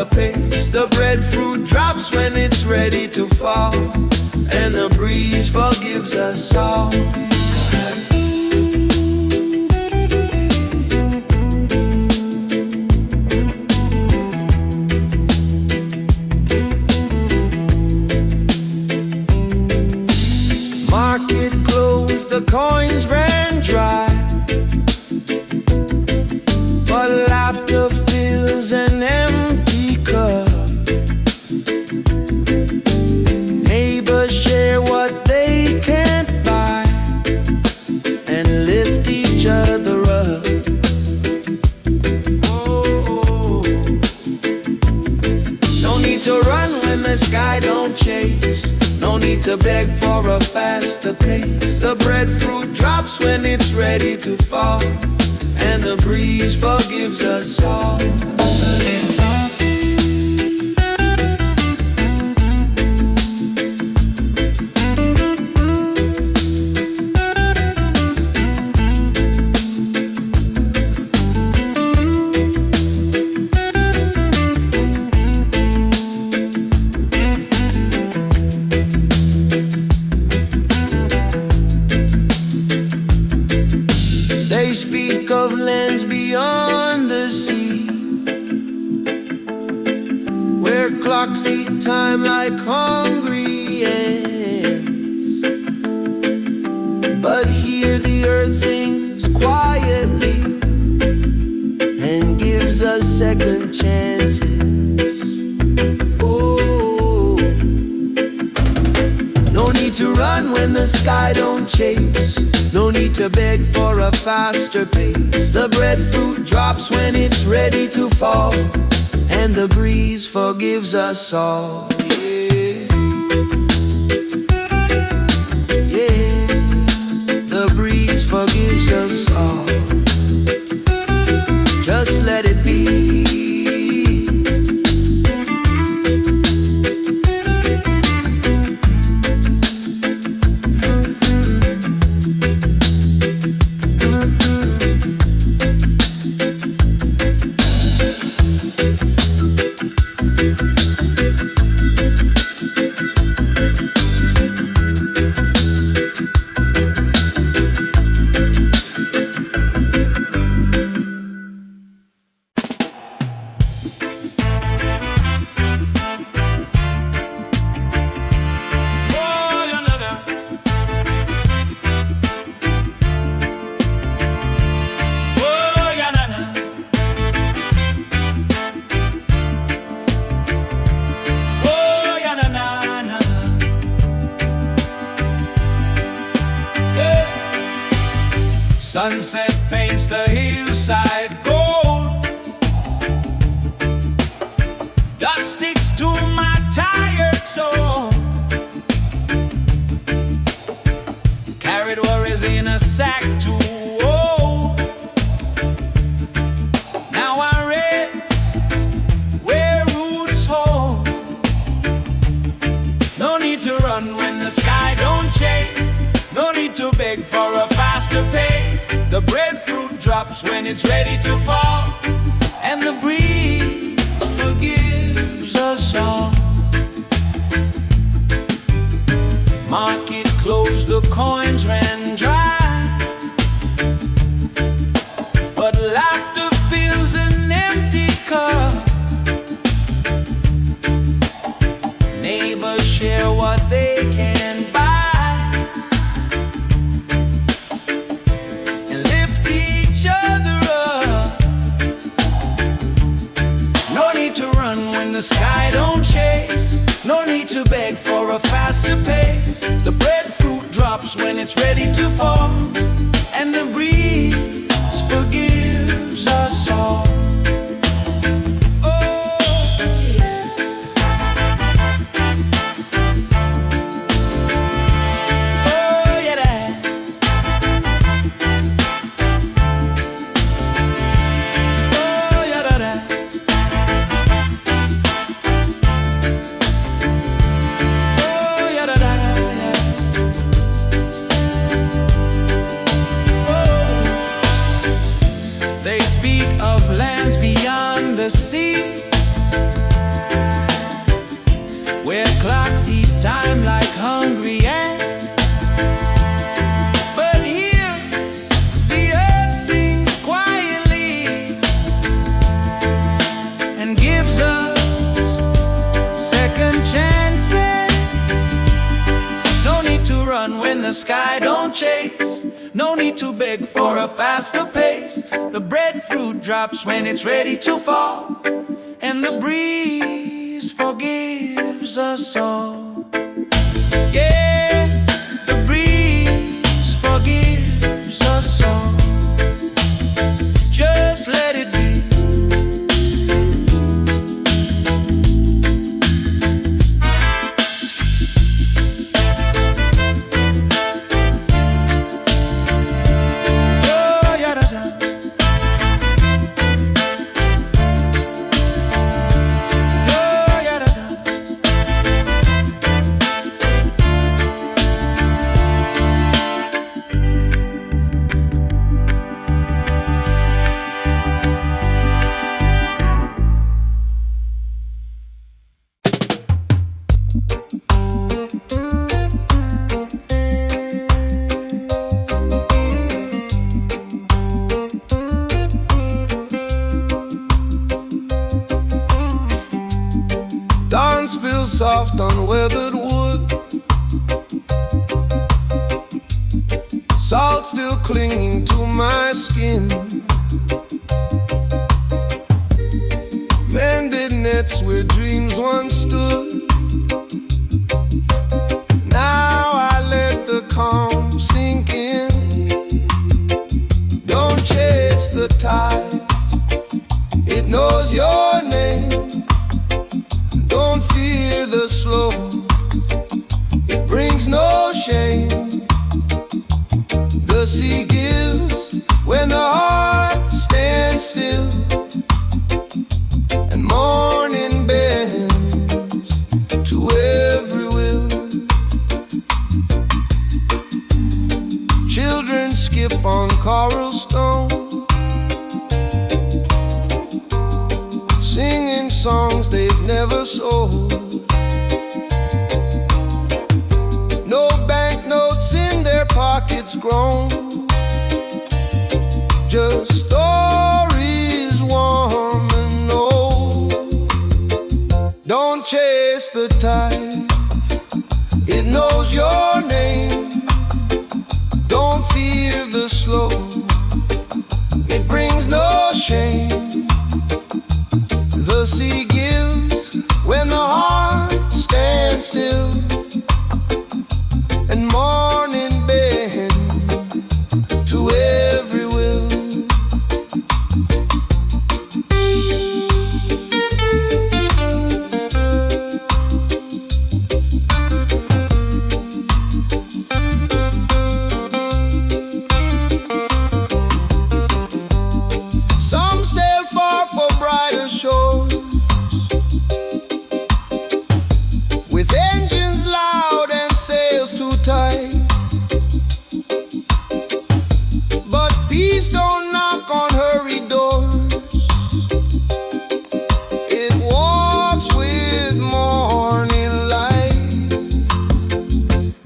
faster pace. The breadfruit drops when it's ready to fall, and the breeze forgives us all. Market closed, the coins ran dry, but laughter fills an empty cup. Neighbors share what they can't buy and lift each other up. Oh, no need to run when the sky don't chase. No need to beg for a faster pace. The breadfruit drops when it's ready to fall, and the breeze forgives us all. They speak of lands beyond the sea, where clocks eat time like hungry ants. But here the earth sings quietly and gives us second chances. Oh, no need to run when the sky don't chase. No need to beg for a faster pace. The breadfruit drops when it's ready to fall, and the breeze forgives us all. Yeah, yeah, the breeze forgives us all. Just let it be. Sunset paints the hillside gold. Dust sticks to my tired soul. Carried worries in a sack too old. Now I rest where roots hold. No need to run when the sky don't chase. No need to beg for a faster pace. The breadfruit drops when it's ready to fall, and the breeze forgives us all. Market closed, the coins ran dry, but laughter fills an empty cup. Neighbors share what they can buy, the sky don't chase. No need to beg for a faster pace. The breadfruit drops when it's ready to fall, and the breeze forgives us all. time like hungry ants. But here the earth sings quietly and gives us second chances. No need to run when the sky don't chase. No need to beg for a faster pace. The breadfruit drops when it's ready to fall, and the breeze forgives us all. Yeah, the breeze forgives us all. Just let it be. Dawn spills soft on weathered wood, salt still clinging to my skin. Mended nets where dreams once stood. Now I let the calm sink in. Don't chase the tide, it knows your name. Don't fear the slow, it brings no shame. The sea gives when the heart stands still, and morning bends to every will. Children skip on coral stone, singing songs they've never sold. No banknotes in their pockets grown, just stories warm and old. Don't chase the tide, it knows your name. Don't fear the slow, it brings no shame. The sea gives when the heart stands still, and morning bends to every will. Some sail far for brighter shores, with engines loud and sails too tight. But peace don't knock on hurried doors, it walks with morning light.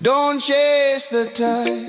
Don't chase the tide,